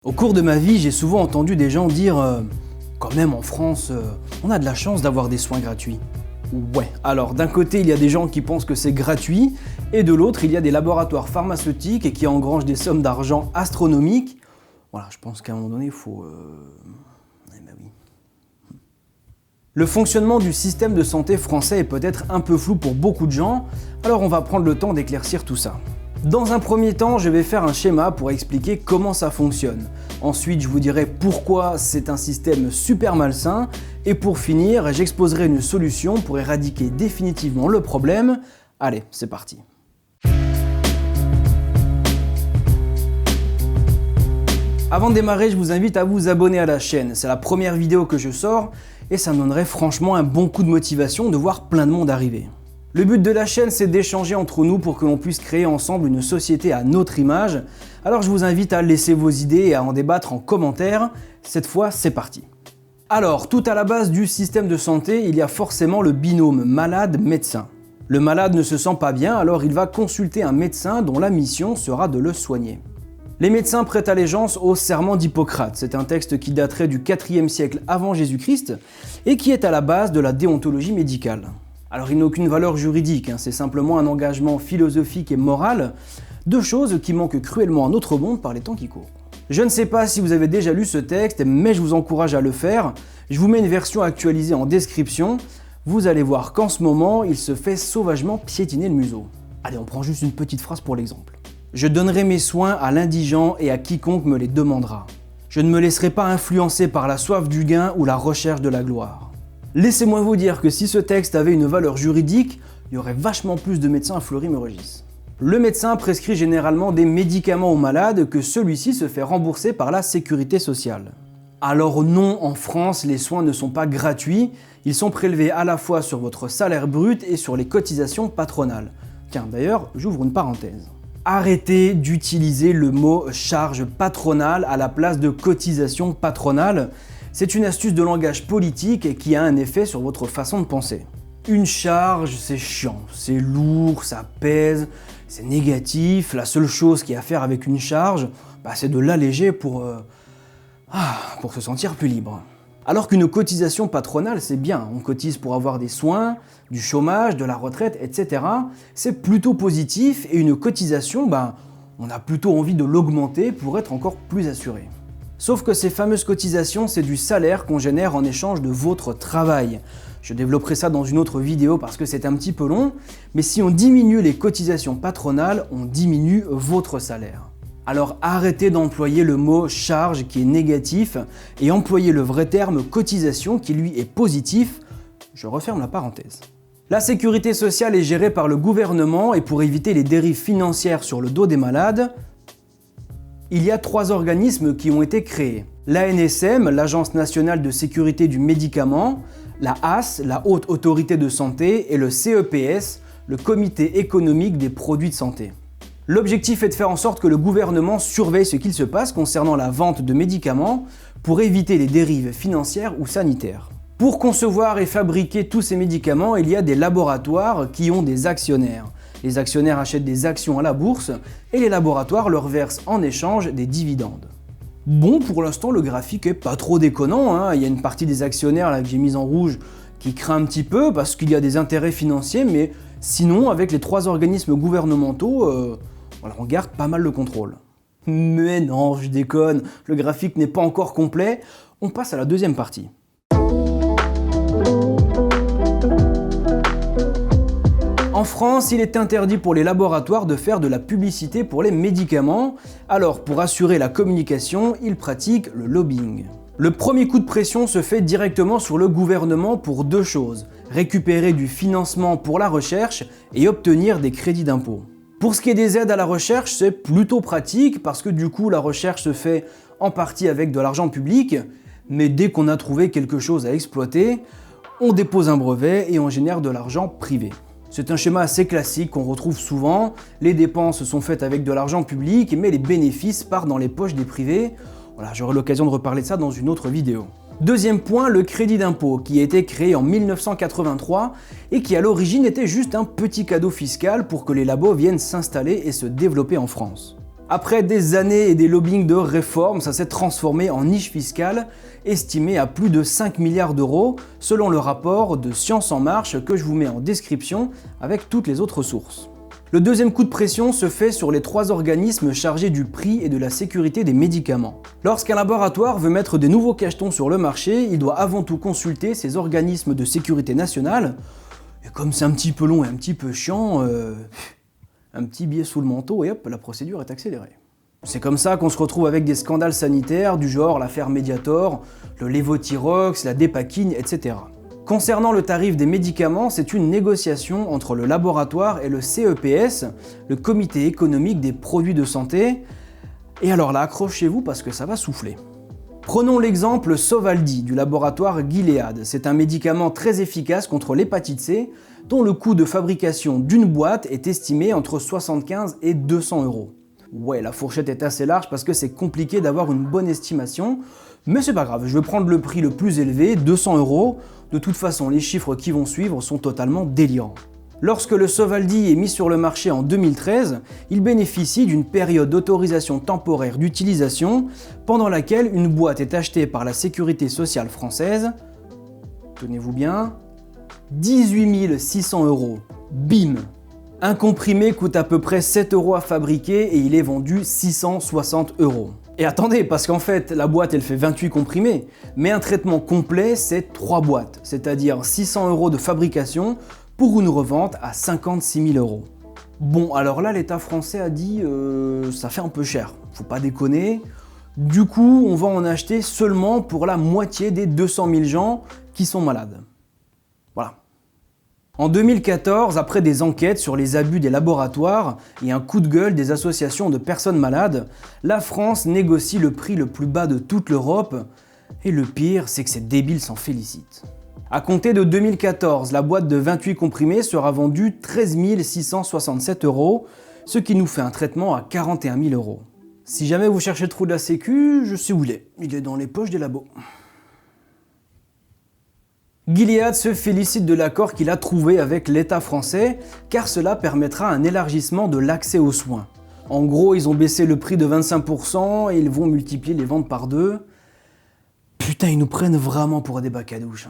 Au cours de ma vie, j'ai souvent entendu des gens dire quand même en France, on a de la chance d'avoir des soins gratuits. Ouais, alors d'un côté il y a des gens qui pensent que c'est gratuit, et de l'autre il y a des laboratoires pharmaceutiques qui engrangent des sommes d'argent astronomiques. Voilà, je pense qu'à un moment donné il faut... Eh ben oui. Le fonctionnement du système de santé français est peut-être un peu flou pour beaucoup de gens, alors on va prendre le temps d'éclaircir tout ça. Dans un premier temps, je vais faire un schéma pour expliquer comment ça fonctionne. Ensuite, je vous dirai pourquoi c'est un système super malsain. Et pour finir, j'exposerai une solution pour éradiquer définitivement le problème. Allez, c'est parti. Avant de démarrer, je vous invite à vous abonner à la chaîne. C'est la première vidéo que je sors et ça me donnerait franchement un bon coup de motivation de voir plein de monde arriver. Le but de la chaîne, c'est d'échanger entre nous pour que l'on puisse créer ensemble une société à notre image. Alors je vous invite à laisser vos idées et à en débattre en commentaire. Cette fois, c'est parti. Alors, tout à la base du système de santé, il y a forcément le binôme malade-médecin. Le malade ne se sent pas bien, alors il va consulter un médecin dont la mission sera de le soigner. Les médecins prêtent allégeance au serment d'Hippocrate. C'est un texte qui daterait du 4e siècle avant Jésus-Christ et qui est à la base de la déontologie médicale. Alors il n'a aucune valeur juridique, c'est simplement un engagement philosophique et moral, deux choses qui manquent cruellement à notre monde par les temps qui courent. Je ne sais pas si vous avez déjà lu ce texte, mais je vous encourage à le faire. Je vous mets une version actualisée en description. Vous allez voir qu'en ce moment, il se fait sauvagement piétiner le museau. Allez, on prend juste une petite phrase pour l'exemple. Je donnerai mes soins à l'indigent et à quiconque me les demandera. Je ne me laisserai pas influencer par la soif du gain ou la recherche de la gloire. Laissez-moi vous dire que si ce texte avait une valeur juridique, il y aurait vachement plus de médecins à Fleury-Mérogis. Le médecin prescrit généralement des médicaments aux malades que celui-ci se fait rembourser par la sécurité sociale. Alors non, en France, les soins ne sont pas gratuits, ils sont prélevés à la fois sur votre salaire brut et sur les cotisations patronales. Tiens, d'ailleurs, j'ouvre une parenthèse. Arrêtez d'utiliser le mot charge patronale à la place de cotisation patronale. C'est une astuce de langage politique qui a un effet sur votre façon de penser. Une charge, c'est chiant, c'est lourd, ça pèse, c'est négatif. La seule chose qu'il y a à faire avec une charge, c'est de l'alléger pour se sentir plus libre. Alors qu'une cotisation patronale, c'est bien. On cotise pour avoir des soins, du chômage, de la retraite, etc. C'est plutôt positif et une cotisation, on a plutôt envie de l'augmenter pour être encore plus assuré. Sauf que ces fameuses cotisations, c'est du salaire qu'on génère en échange de votre travail. Je développerai ça dans une autre vidéo parce que c'est un petit peu long, mais si on diminue les cotisations patronales, on diminue votre salaire. Alors arrêtez d'employer le mot charge qui est négatif et employez le vrai terme cotisation qui lui est positif. Je referme la parenthèse. La sécurité sociale est gérée par le gouvernement et pour éviter les dérives financières sur le dos des malades, il y a 3 organismes qui ont été créés. L'ANSM, l'Agence nationale de sécurité du médicament, la HAS, la Haute Autorité de Santé, et le CEPS, le Comité économique des produits de santé. L'objectif est de faire en sorte que le gouvernement surveille ce qu'il se passe concernant la vente de médicaments pour éviter les dérives financières ou sanitaires. Pour concevoir et fabriquer tous ces médicaments, il y a des laboratoires qui ont des actionnaires. Les actionnaires achètent des actions à la bourse et les laboratoires leur versent en échange des dividendes. Bon, pour l'instant, le graphique est pas trop déconnant, Il y a une partie des actionnaires là, que j'ai mise en rouge qui craint un petit peu parce qu'il y a des intérêts financiers, mais sinon, avec les 3 organismes gouvernementaux, on garde pas mal le contrôle. Mais non, je déconne, le graphique n'est pas encore complet. On passe à la deuxième partie. En France, il est interdit pour les laboratoires de faire de la publicité pour les médicaments, alors pour assurer la communication, ils pratiquent le lobbying. Le premier coup de pression se fait directement sur le gouvernement pour 2 choses, récupérer du financement pour la recherche et obtenir des crédits d'impôt. Pour ce qui est des aides à la recherche, c'est plutôt pratique parce que du coup la recherche se fait en partie avec de l'argent public, mais dès qu'on a trouvé quelque chose à exploiter, on dépose un brevet et on génère de l'argent privé. C'est un schéma assez classique qu'on retrouve souvent, les dépenses sont faites avec de l'argent public, mais les bénéfices partent dans les poches des privés. Voilà, j'aurai l'occasion de reparler de ça dans une autre vidéo. Deuxième point, le crédit d'impôt, qui a été créé en 1983 et qui à l'origine était juste un petit cadeau fiscal pour que les labos viennent s'installer et se développer en France. Après des années et des lobbying de réformes, ça s'est transformé en niche fiscale estimée à plus de 5 milliards d'euros selon le rapport de Science en Marche que je vous mets en description avec toutes les autres sources. Le deuxième coup de pression se fait sur les 3 organismes chargés du prix et de la sécurité des médicaments. Lorsqu'un laboratoire veut mettre des nouveaux cachetons sur le marché, il doit avant tout consulter ces organismes de sécurité nationale. Et comme c'est un petit peu long et un petit peu chiant, un petit billet sous le manteau et hop, la procédure est accélérée. C'est comme ça qu'on se retrouve avec des scandales sanitaires du genre l'affaire Mediator, le Levothyrox, la Dépakine, etc. Concernant le tarif des médicaments, c'est une négociation entre le laboratoire et le CEPS, le Comité économique des produits de santé. Et alors là, accrochez-vous parce que ça va souffler. Prenons l'exemple Sovaldi du laboratoire Gilead. C'est un médicament très efficace contre l'hépatite C, dont le coût de fabrication d'une boîte est estimé entre 75 et 200 euros. Ouais, la fourchette est assez large parce que c'est compliqué d'avoir une bonne estimation, mais c'est pas grave, je vais prendre le prix le plus élevé, 200 euros. De toute façon, les chiffres qui vont suivre sont totalement délirants. Lorsque le Sovaldi est mis sur le marché en 2013, il bénéficie d'une période d'autorisation temporaire d'utilisation pendant laquelle une boîte est achetée par la Sécurité sociale française, tenez-vous bien, 18 600 euros. Bim! Un comprimé coûte à peu près 7 euros à fabriquer et il est vendu 660 euros. Et attendez, parce qu'en fait, la boîte elle fait 28 comprimés, mais un traitement complet c'est 3 boîtes, c'est-à-dire 600 euros de fabrication pour une revente à 56 000 euros. Bon, alors là, l'État français a dit ça fait un peu cher, faut pas déconner. Du coup, on va en acheter seulement pour la moitié des 200 000 gens qui sont malades. Voilà. En 2014, après des enquêtes sur les abus des laboratoires et un coup de gueule des associations de personnes malades, la France négocie le prix le plus bas de toute l'Europe, et le pire, c'est que ces débiles s'en félicitent. À compter de 2014, la boîte de 28 comprimés sera vendue 13 667 euros, ce qui nous fait un traitement à 41 000 euros. Si jamais vous cherchez le trou de la sécu, je sais où il est dans les poches des labos. Gilead se félicite de l'accord qu'il a trouvé avec l'État français, car cela permettra un élargissement de l'accès aux soins. En gros, ils ont baissé le prix de 25% et ils vont multiplier les ventes par 2. Putain, ils nous prennent vraiment pour des bacs à douche.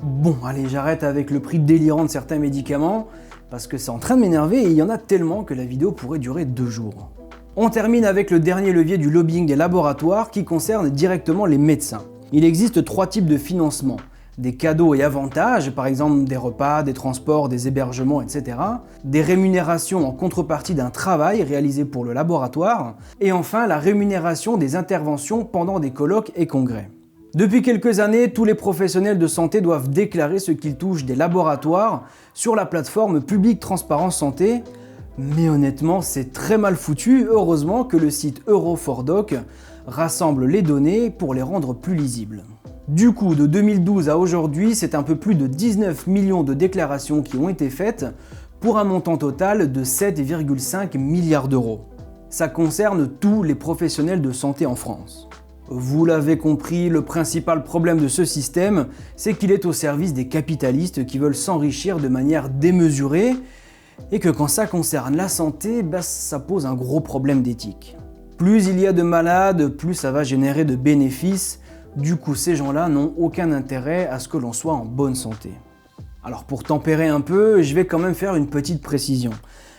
Bon, allez, j'arrête avec le prix délirant de certains médicaments, parce que c'est en train de m'énerver et il y en a tellement que la vidéo pourrait durer 2 jours. On termine avec le dernier levier du lobbying des laboratoires qui concerne directement les médecins. Il existe 3 types de financement. Des cadeaux et avantages, par exemple des repas, des transports, des hébergements, etc. Des rémunérations en contrepartie d'un travail réalisé pour le laboratoire. Et enfin, la rémunération des interventions pendant des colloques et congrès. Depuis quelques années, tous les professionnels de santé doivent déclarer ce qu'ils touchent des laboratoires sur la plateforme Public Transparence Santé. Mais honnêtement, c'est très mal foutu. Heureusement que le site Euro4Doc rassemble les données pour les rendre plus lisibles. Du coup, de 2012 à aujourd'hui, c'est un peu plus de 19 millions de déclarations qui ont été faites pour un montant total de 7,5 milliards d'euros. Ça concerne tous les professionnels de santé en France. Vous l'avez compris, le principal problème de ce système, c'est qu'il est au service des capitalistes qui veulent s'enrichir de manière démesurée et que quand ça concerne la santé, ça pose un gros problème d'éthique. Plus il y a de malades, plus ça va générer de bénéfices. Du coup, ces gens-là n'ont aucun intérêt à ce que l'on soit en bonne santé. Alors pour tempérer un peu, je vais quand même faire une petite précision.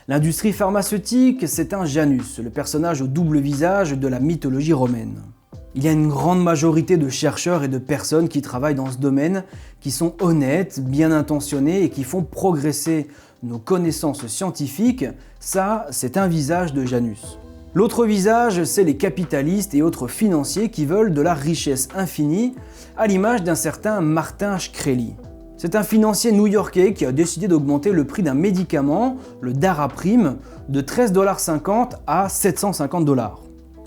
L'industrie pharmaceutique, c'est un Janus, le personnage au double visage de la mythologie romaine. Il y a une grande majorité de chercheurs et de personnes qui travaillent dans ce domaine, qui sont honnêtes, bien intentionnés et qui font progresser nos connaissances scientifiques. Ça, c'est un visage de Janus. L'autre visage, c'est les capitalistes et autres financiers qui veulent de la richesse infinie, à l'image d'un certain Martin Shkreli. C'est un financier new-yorkais qui a décidé d'augmenter le prix d'un médicament, le Daraprim, de 13,50$ à 750$.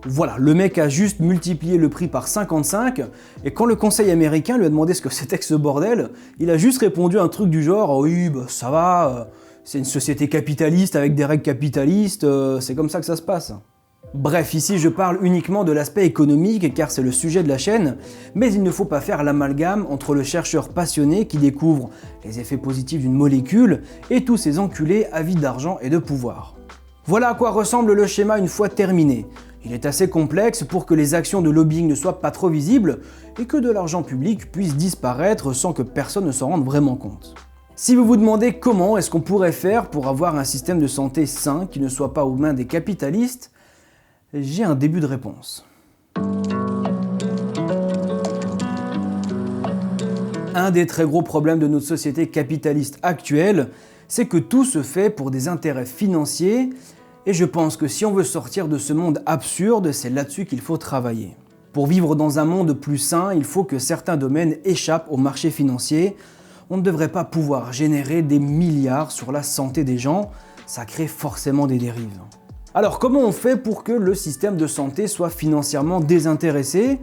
Voilà, le mec a juste multiplié le prix par 55, et quand le conseil américain lui a demandé ce que c'était que ce bordel, il a juste répondu un truc du genre « Oui, bah ça va, c'est une société capitaliste avec des règles capitalistes, c'est comme ça que ça se passe ». Bref, ici je parle uniquement de l'aspect économique car c'est le sujet de la chaîne, mais il ne faut pas faire l'amalgame entre le chercheur passionné qui découvre les effets positifs d'une molécule et tous ces enculés avides d'argent et de pouvoir. Voilà à quoi ressemble le schéma une fois terminé. Il est assez complexe pour que les actions de lobbying ne soient pas trop visibles et que de l'argent public puisse disparaître sans que personne ne s'en rende vraiment compte. Si vous vous demandez comment est-ce qu'on pourrait faire pour avoir un système de santé sain qui ne soit pas aux mains des capitalistes, j'ai un début de réponse. Un des très gros problèmes de notre société capitaliste actuelle, c'est que tout se fait pour des intérêts financiers, et je pense que si on veut sortir de ce monde absurde, c'est là-dessus qu'il faut travailler. Pour vivre dans un monde plus sain, il faut que certains domaines échappent au marché financier. On ne devrait pas pouvoir générer des milliards sur la santé des gens, ça crée forcément des dérives. Alors comment on fait pour que le système de santé soit financièrement désintéressé ?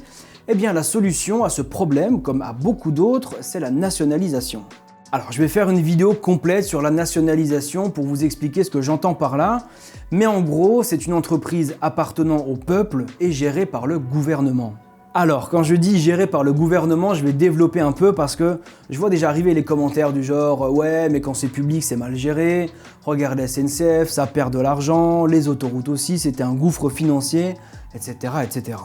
Eh bien la solution à ce problème, comme à beaucoup d'autres, c'est la nationalisation. Alors je vais faire une vidéo complète sur la nationalisation pour vous expliquer ce que j'entends par là, mais en gros c'est une entreprise appartenant au peuple et gérée par le gouvernement. Alors quand je dis gérée par le gouvernement, je vais développer un peu parce que je vois déjà arriver les commentaires du genre « Ouais mais quand c'est public c'est mal géré, regarde la SNCF, ça perd de l'argent, les autoroutes aussi, c'était un gouffre financier, etc. etc. »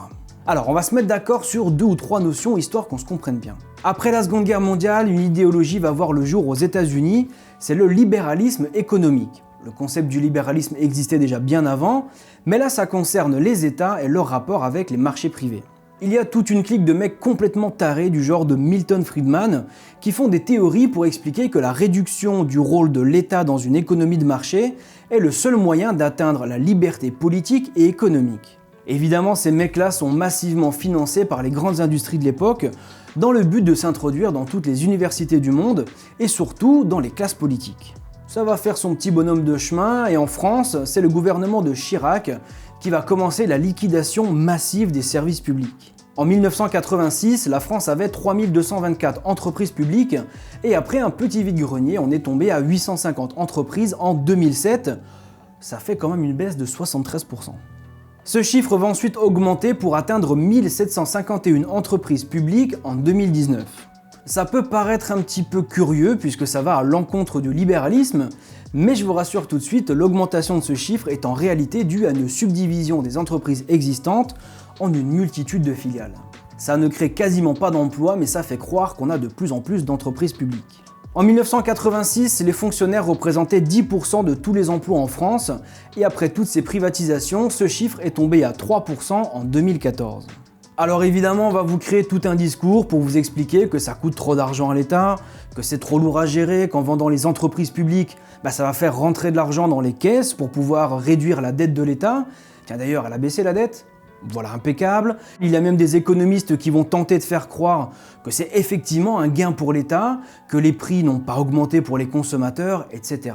Alors on va se mettre d'accord sur 2 ou 3 notions histoire qu'on se comprenne bien. Après la Seconde Guerre mondiale, une idéologie va voir le jour aux États-Unis, c'est le libéralisme économique. Le concept du libéralisme existait déjà bien avant, mais là ça concerne les États et leur rapport avec les marchés privés. Il y a toute une clique de mecs complètement tarés du genre de Milton Friedman qui font des théories pour expliquer que la réduction du rôle de l'État dans une économie de marché est le seul moyen d'atteindre la liberté politique et économique. Évidemment, ces mecs-là sont massivement financés par les grandes industries de l'époque dans le but de s'introduire dans toutes les universités du monde et surtout dans les classes politiques. Ça va faire son petit bonhomme de chemin et en France, c'est le gouvernement de Chirac qui va commencer la liquidation massive des services publics. En 1986, la France avait 3224 entreprises publiques et après un petit vide-grenier, on est tombé à 850 entreprises en 2007. Ça fait quand même une baisse de 73%. Ce chiffre va ensuite augmenter pour atteindre 1751 entreprises publiques en 2019. Ça peut paraître un petit peu curieux puisque ça va à l'encontre du libéralisme, mais je vous rassure tout de suite, l'augmentation de ce chiffre est en réalité due à une subdivision des entreprises existantes en une multitude de filiales. Ça ne crée quasiment pas d'emplois, mais ça fait croire qu'on a de plus en plus d'entreprises publiques. En 1986, les fonctionnaires représentaient 10% de tous les emplois en France, et après toutes ces privatisations, ce chiffre est tombé à 3% en 2014. Alors évidemment, on va vous créer tout un discours pour vous expliquer que ça coûte trop d'argent à l'État, que c'est trop lourd à gérer, qu'en vendant les entreprises publiques, ça va faire rentrer de l'argent dans les caisses pour pouvoir réduire la dette de l'État. Tiens d'ailleurs, elle a baissé la dette. Voilà, impeccable. Il y a même des économistes qui vont tenter de faire croire que c'est effectivement un gain pour l'État, que les prix n'ont pas augmenté pour les consommateurs, etc.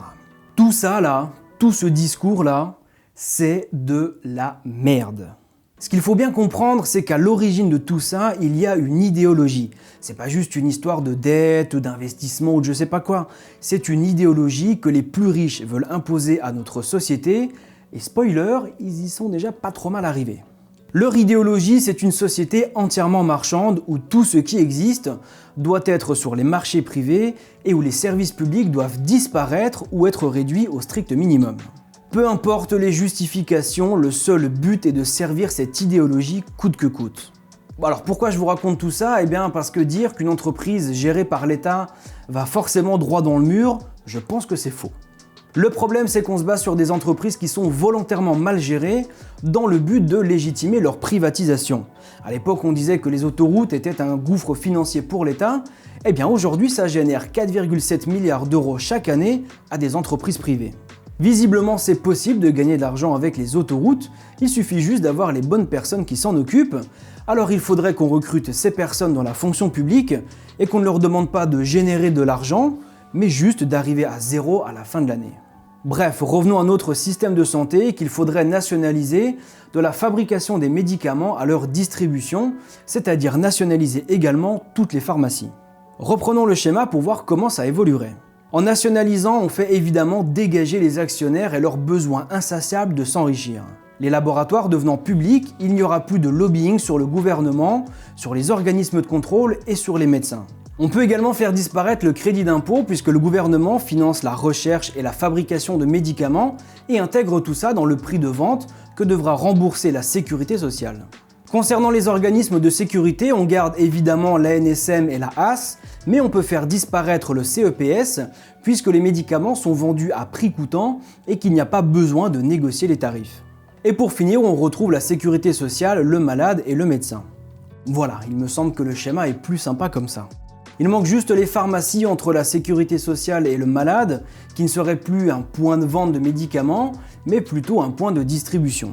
Tout ça là, tout ce discours là, c'est de la merde. Ce qu'il faut bien comprendre, c'est qu'à l'origine de tout ça, il y a une idéologie. C'est pas juste une histoire de dette, d'investissement ou de je sais pas quoi. C'est une idéologie que les plus riches veulent imposer à notre société, et spoiler, ils y sont déjà pas trop mal arrivés. Leur idéologie, c'est une société entièrement marchande où tout ce qui existe doit être sur les marchés privés et où les services publics doivent disparaître ou être réduits au strict minimum. Peu importe les justifications, le seul but est de servir cette idéologie coûte que coûte. Alors pourquoi je vous raconte tout ça ? Eh bien parce que dire qu'une entreprise gérée par l'État va forcément droit dans le mur, je pense que c'est faux. Le problème, c'est qu'on se base sur des entreprises qui sont volontairement mal gérées dans le but de légitimer leur privatisation. À l'époque, on disait que les autoroutes étaient un gouffre financier pour l'État. Eh bien aujourd'hui, ça génère 4,7 milliards d'euros chaque année à des entreprises privées. Visiblement, c'est possible de gagner de l'argent avec les autoroutes, il suffit juste d'avoir les bonnes personnes qui s'en occupent. Alors il faudrait qu'on recrute ces personnes dans la fonction publique et qu'on ne leur demande pas de générer de l'argent, mais juste d'arriver à zéro à la fin de l'année. Bref, revenons à notre système de santé qu'il faudrait nationaliser de la fabrication des médicaments à leur distribution, c'est-à-dire nationaliser également toutes les pharmacies. Reprenons le schéma pour voir comment ça évoluerait. En nationalisant, on fait évidemment dégager les actionnaires et leur besoin insatiable de s'enrichir. Les laboratoires devenant publics, il n'y aura plus de lobbying sur le gouvernement, sur les organismes de contrôle et sur les médecins. On peut également faire disparaître le crédit d'impôt puisque le gouvernement finance la recherche et la fabrication de médicaments et intègre tout ça dans le prix de vente que devra rembourser la sécurité sociale. Concernant les organismes de sécurité, on garde évidemment l'ANSM et la HAS, mais on peut faire disparaître le CEPS puisque les médicaments sont vendus à prix coûtant et qu'il n'y a pas besoin de négocier les tarifs. Et pour finir, on retrouve la sécurité sociale, le malade et le médecin. Voilà, il me semble que le schéma est plus sympa comme ça. Il manque juste les pharmacies entre la sécurité sociale et le malade, qui ne serait plus un point de vente de médicaments, mais plutôt un point de distribution.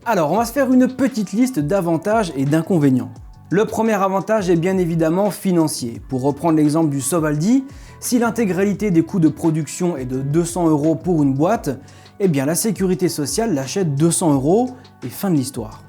Alors, on va se faire une petite liste d'avantages et d'inconvénients. Le premier avantage est bien évidemment financier. Pour reprendre l'exemple du Sovaldi, si l'intégralité des coûts de production est de 200 € pour une boîte, eh bien la sécurité sociale l'achète 200 € et fin de l'histoire.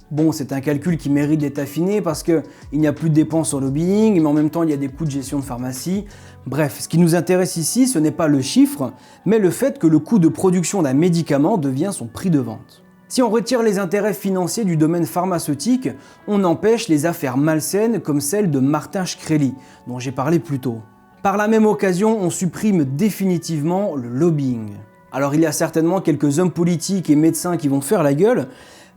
Bon, c'est un calcul qui mérite d'être affiné parce qu'il n'y a plus de dépenses au lobbying, mais en même temps il y a des coûts de gestion de pharmacie. Bref, ce qui nous intéresse ici, ce n'est pas le chiffre, mais le fait que le coût de production d'un médicament devient son prix de vente. Si on retire les intérêts financiers du domaine pharmaceutique, on empêche les affaires malsaines comme celle de Martin Shkreli, dont j'ai parlé plus tôt. Par la même occasion, on supprime définitivement le lobbying. Alors il y a certainement quelques hommes politiques et médecins qui vont faire la gueule,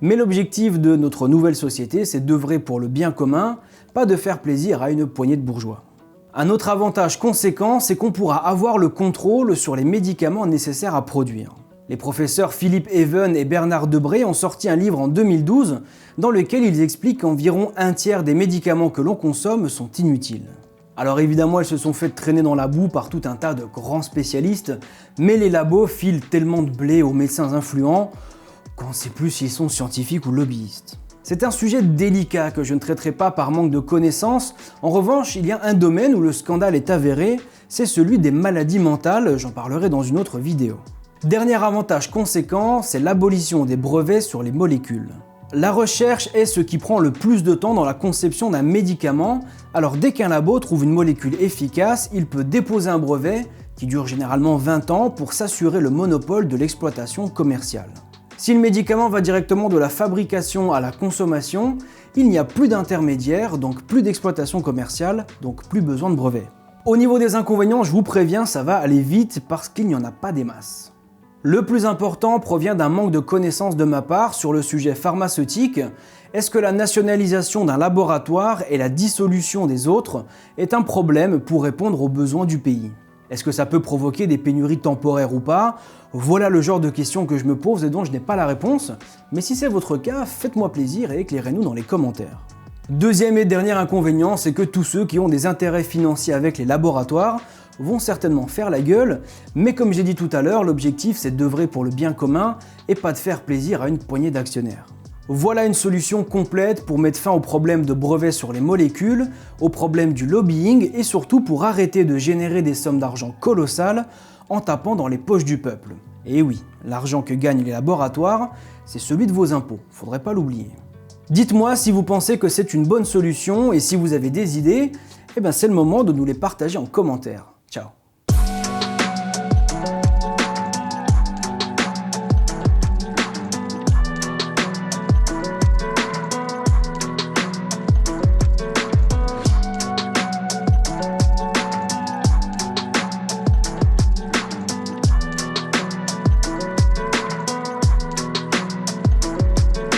mais l'objectif de notre nouvelle société, c'est d'œuvrer pour le bien commun, pas de faire plaisir à une poignée de bourgeois. Un autre avantage conséquent, c'est qu'on pourra avoir le contrôle sur les médicaments nécessaires à produire. Les professeurs Philippe Even et Bernard Debré ont sorti un livre en 2012 dans lequel ils expliquent qu'environ un tiers des médicaments que l'on consomme sont inutiles. Alors évidemment, elles se sont fait traîner dans la boue par tout un tas de grands spécialistes, mais les labos filent tellement de blé aux médecins influents qu'on ne sait plus s'ils sont scientifiques ou lobbyistes. C'est un sujet délicat que je ne traiterai pas par manque de connaissances. En revanche, il y a un domaine où le scandale est avéré, c'est celui des maladies mentales, j'en parlerai dans une autre vidéo. Dernier avantage conséquent, c'est l'abolition des brevets sur les molécules. La recherche est ce qui prend le plus de temps dans la conception d'un médicament, alors dès qu'un labo trouve une molécule efficace, il peut déposer un brevet, qui dure généralement 20 ans, pour s'assurer le monopole de l'exploitation commerciale. Si le médicament va directement de la fabrication à la consommation, il n'y a plus d'intermédiaire, donc plus d'exploitation commerciale, donc plus besoin de brevet. Au niveau des inconvénients, je vous préviens, ça va aller vite parce qu'il n'y en a pas des masses. Le plus important provient d'un manque de connaissances de ma part sur le sujet pharmaceutique. Est-ce que la nationalisation d'un laboratoire et la dissolution des autres est un problème pour répondre aux besoins du pays ? Est-ce que ça peut provoquer des pénuries temporaires ou pas ? Voilà le genre de questions que je me pose et dont je n'ai pas la réponse, mais si c'est votre cas, faites-moi plaisir et éclairez-nous dans les commentaires. Deuxième et dernier inconvénient, c'est que tous ceux qui ont des intérêts financiers avec les laboratoires vont certainement faire la gueule, mais comme j'ai dit tout à l'heure, l'objectif c'est d'œuvrer pour le bien commun et pas de faire plaisir à une poignée d'actionnaires. Voilà une solution complète pour mettre fin au problème de brevets sur les molécules, au problème du lobbying et surtout pour arrêter de générer des sommes d'argent colossales en tapant dans les poches du peuple. Et oui, l'argent que gagnent les laboratoires, c'est celui de vos impôts, faudrait pas l'oublier. Dites-moi si vous pensez que c'est une bonne solution et si vous avez des idées, c'est le moment de nous les partager en commentaire. Ciao.